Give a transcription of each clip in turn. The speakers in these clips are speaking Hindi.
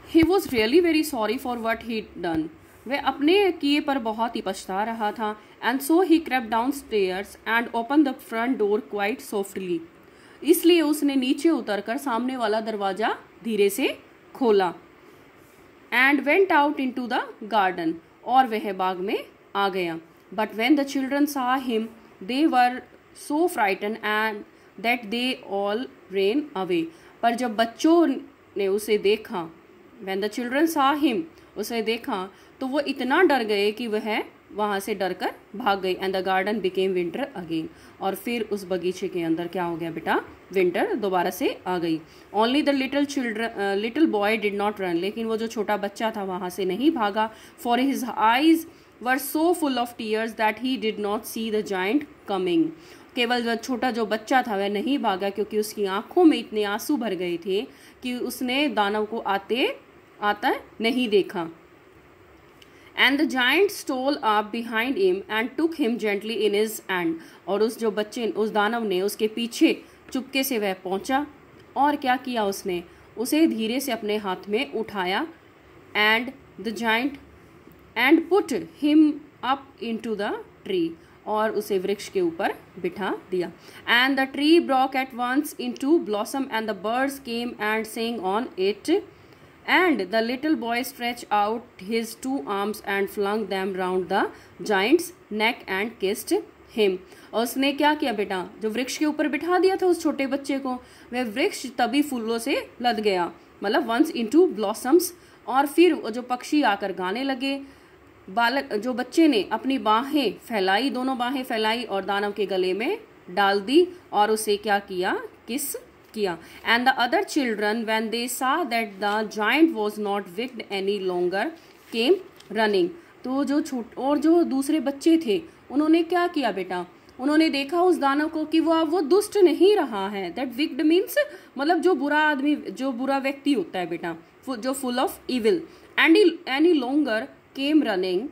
He was really very sorry for what he done. वह अपने किए पर बहुत ही पछता रहा था। And so he crept down stairs and open the front door quite softly. इसलिए उसने नीचे उतरकर सामने वाला दरवाजा धीरे से खोला। And went out into the garden, और वह बाग में आ गया। But when the children saw him they were so frighten and that they all ran away. पर जब बच्चों ने उसे देखा, when the children saw him, उसे देखा तो वो इतना डर गए कि वह वहाँ से डर कर भाग गई। And the garden became winter again. और फिर उस बगीचे के अंदर क्या हो गया बेटा, विंटर दोबारा से आ गई। Only the little boy did not run. लेकिन वो जो छोटा बच्चा था वहाँ से नहीं भागा। For his eyes were so full of tears that he did not see the giant coming. केवल जो छोटा जो बच्चा था वह नहीं भागा क्योंकि उसकी आंखों में इतने आंसू भर गए थे कि उसने दानव को आता नहीं देखा। And the giant stole up behind him and took him gently in his hand. और उस जो बच्चे, उस दानव ने उसके पीछे चुपके से वह पहुंचा और क्या किया, उसने उसे धीरे से अपने हाथ में उठाया। And the giant and put him up into the tree, और उसे वृक्ष के ऊपर बिठा दिया। And the tree broke at once into blossom and the birds came and sang on it. And the little boy stretched out his 2 arms and flung them round the giant's neck and kissed him। और उसने क्या किया बेटा, जो वृक्ष के ऊपर बिठा दिया था उस छोटे बच्चे को, वह वृक्ष तभी फूलों से लद गया, मतलब वंस इनटू ब्लॉसम्स। और फिर जो पक्षी आकर गाने लगे। बालक जो बच्चे ने अपनी बाहें फैलाई, दोनों बाहें फैलाई और दानव के गले में डाल दी और उसे क्या किया, किस kiss. And the other children when they saw that the giant was not wicked any longer came running. तो जो दूसरे बच्चे थे उन्होंने क्या किया बेटा, उन्होंने देखा उस दानव को कि वो दुष्ट नहीं रहा है। दैट विक्ड मीन्स मतलब जो बुरा आदमी, जो बुरा व्यक्ति होता है बेटा, जो full of evil. And any longer came running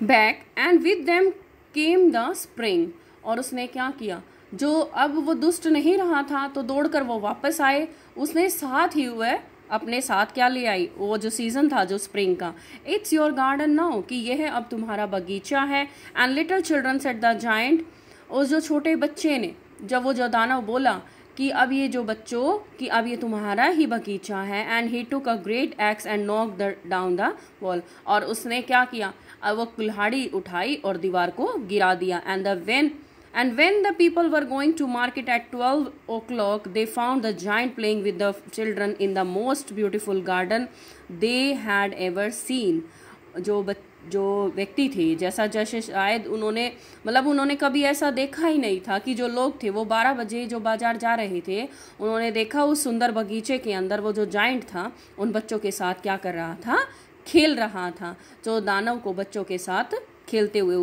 back and with them came the spring. और उसने क्या किया, जो अब वो दुष्ट नहीं रहा था तो दौड़कर वो वापस आए। उसने साथ ही वह अपने साथ क्या ले आई, वो जो सीजन था जो स्प्रिंग का। इट्स योर गार्डन नाउ, कि यह अब तुम्हारा बगीचा है। And little children said the giant. उस जो छोटे बच्चे ने, जब वो जो दानव बोला कि अब ये जो बच्चों कि अब ये तुम्हारा ही बगीचा है। And he took a great x and knock down the wall. और उसने क्या किया, अब वो कुल्हाड़ी उठाई और दीवार को गिरा दिया। And when the people were going to market at 12 o'clock, they found the giant playing with the children in the most beautiful garden they had ever seen। जो व्यक्ति थे, जैसे शायद उन्होंने कभी ऐसा देखा ही नहीं था कि जो लोग थे वो 12 बजे जो बाजार जा रहे थे, उन्होंने देखा उस सुंदर बगीचे के अंदर वो जो जाइंट था उन बच्चों के साथ क्या कर रहा था, खेल रहा था। जो दानव को बच्चों के साथ खेलते हुए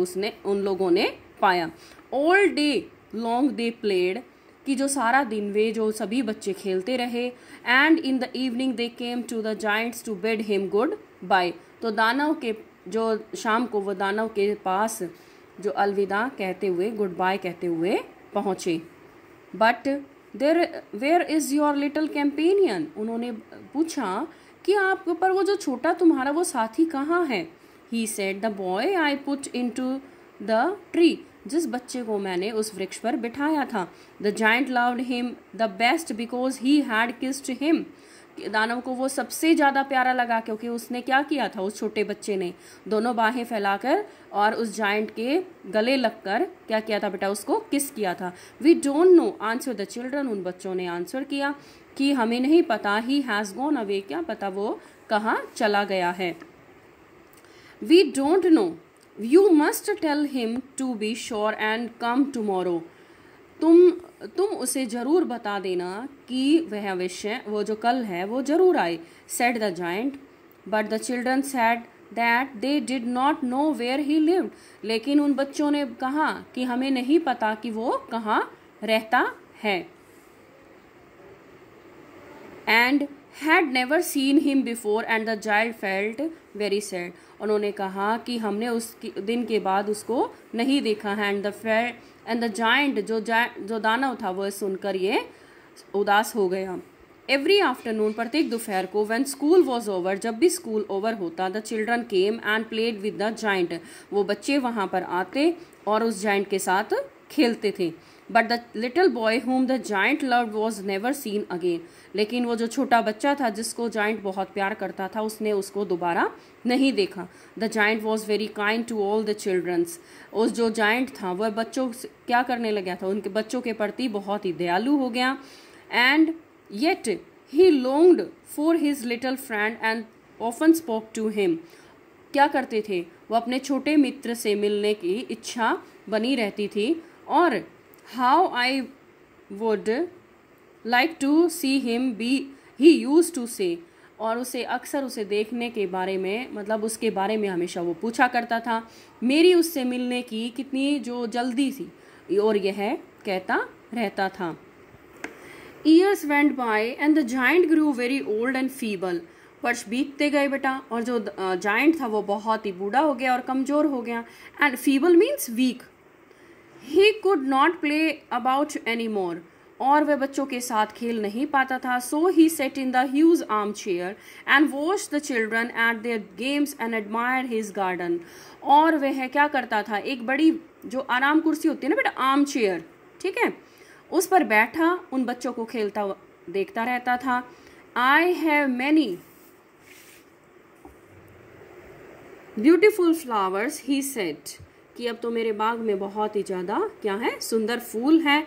उन लोगों ने पाया। All day long they played, कि जो सारा दिन वे जो सभी बच्चे खेलते रहे। And in the evening they came to the giant's to bid him goodbye. तो दानव के जो शाम को वो दानव के पास जो अलविदा कहते हुए, गुड बाय कहते हुए पहुँचे। But where is your little companion. उन्होंने पूछा कि आप पर वो जो छोटा तुम्हारा वो साथी कहाँ है। He said the boy I put into the tree. जिस बच्चे को मैंने उस वृक्ष पर बिठाया था। The giant loved him the best because he had kissed him. दानव को वो सबसे ज़्यादा प्यारा लगा क्योंकि उसने क्या किया था, उस छोटे बच्चे ने दोनों बाहें फैलाकर और उस जाइंट के गले लगकर क्या किया था बेटा, उसको किस किया था। We don't know answer the children. उन बच्चों ने आंसर किया कि हमें नहीं पता। ही हैज़ गॉन अवे, क्या पता वो कहाँ चला गया है। We don't know, you must tell him to be sure and come tomorrow. तुम उसे ज़रूर बता देना कि वह अवश्य वो जो कल है वो ज़रूर आए। Said the giant. But the children said that they did not know where he lived. लेकिन उन बच्चों ने कहा कि हमें नहीं पता कि वो कहाँ रहता है। And had never seen him before and the child felt very sad। उन्होंने कहा कि हमने उस दिन के बाद उसको नहीं देखा है। and the giant जो दानव था वह सुनकर ये उदास हो गया। एवरी आफ्टरनून, प्रत्येक दोपहर को, व्हेन स्कूल वॉज ओवर, जब भी स्कूल ओवर होता, the children came and played with the giant, वो बच्चे वहाँ पर आते और उस जाइंट के साथ खेलते थे। But the little boy whom the giant loved was never seen again, लेकिन वो जो छोटा बच्चा था जिसको जाइंट बहुत प्यार करता था, उसने उसको दोबारा नहीं देखा। The giant was very kind to all the childrens, उस जो जाइंट था वह बच्चों से क्या करने लगा था, उनके बच्चों के प्रति बहुत ही दयालु हो गया। And yet he longed for his little friend and often spoke to him, क्या करते थे वो अपने छोटे मित्र से मिलने की इच्छा बनी रहती थी। और how I would like to see him be he use to say, और उसे अक्सर उसे देखने के बारे में, मतलब उसके बारे में हमेशा वो पूछा करता था, मेरी उससे मिलने की कितनी जो जल्दी थी, और यह कहता रहता था। Years went by and the giant grew very old and feeble, वर्ष बीतते गए बेटा, और जो जाइंट था वो बहुत ही बूढ़ा हो गया और कमज़ोर हो गया। And feeble means weak. He could not play about any more, और वह बच्चों के साथ खेल नहीं पाता था। So he sat in the huge armchair and watch the children at their games and admire his garden, और वह क्या करता था, एक बड़ी जो आराम कुर्सी होती है ना बेटा, आर्म चेयर, ठीक है, उस पर बैठा उन बच्चों को खेलता देखता रहता था। I have many beautiful flowers he said, कि अब तो मेरे बाग में बहुत ही ज़्यादा क्या है, सुंदर फूल हैं।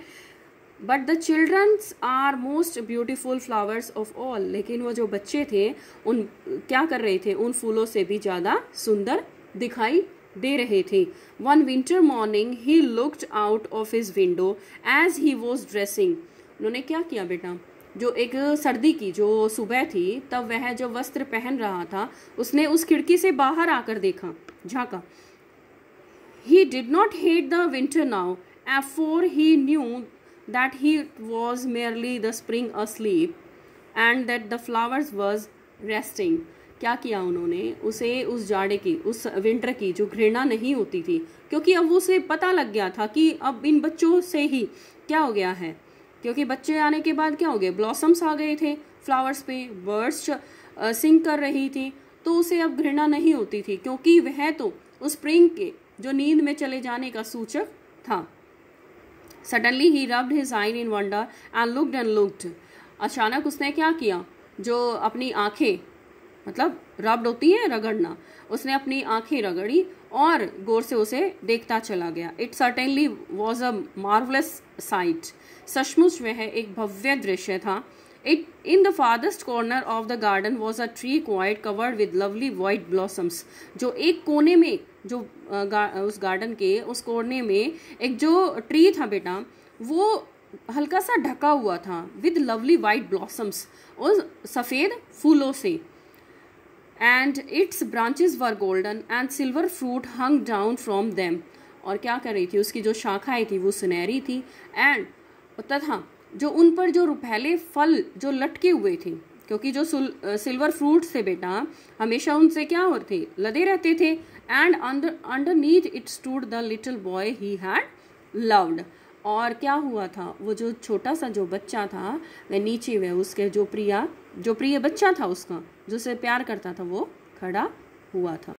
But the childrens are most beautiful flowers of all, लेकिन वो जो बच्चे थे उन क्या कर रहे थे, उन फूलों से भी ज़्यादा सुंदर दिखाई दे रहे थे। One winter morning he looked out of his window as he was dressing, उन्होंने क्या किया बेटा, जो एक सर्दी की जो सुबह थी तब वह जो वस्त्र पहन रहा था, उसने उस खिड़की से बाहर आकर देखा, झांका। He did not hate the winter now, for he knew that he was merely the spring asleep and that the flowers was resting. क्या किया उन्होंने, उसे उस जाड़े की, उस विंटर की जो घृणा नहीं होती थी, क्योंकि अब उसे पता लग गया था कि अब इन बच्चों से ही क्या हो गया है, क्योंकि बच्चे आने के बाद क्या हो गए, ब्लॉसम्स आ गए थे फ्लावर्स पे, बर्ड्स सिंग कर रही थी, तो उसे अब घृणा नहीं होती थी, क्योंकि वह तो उस स्प्रिंग के जो नींद में चले जाने का सूचक था। सडनली ही रब्ड हिज आइन इन वंडर एंड लुक्ड, अचानक उसने क्या किया, जो अपनी आंखें, मतलब रब्ड होती है रगड़ना, उसने अपनी आंखें रगड़ी और गौर से उसे देखता चला गया। It certainly was a marvellous site, सचमुच वह एक भव्य दृश्य था। It in the farthest corner of the garden was a tree quite covered with lovely white blossoms, जो एक कोने में जो उस गार्डन के उस कोने में एक जो ट्री था बेटा, वो हल्का सा ढका हुआ था with lovely white blossoms, उस सफ़ेद फूलों से। And its branches were golden and silver fruit hung down from them, और क्या कर रही थी, उसकी जो शाखाएं थी वो सुनहरी थी, एंड तथा जो उन पर जो रुपहले फल जो लटके हुए थे, क्योंकि जो सिल्वर फ्रूट्स थे बेटा हमेशा उनसे क्या होते थे, लदे रहते थे। And underneath it stood the little boy he had loved, और क्या हुआ था, वो जो छोटा सा जो बच्चा था वह नीचे वह उसके जो प्रिय बच्चा था उसका, जो उसे प्यार करता था, वो खड़ा हुआ था।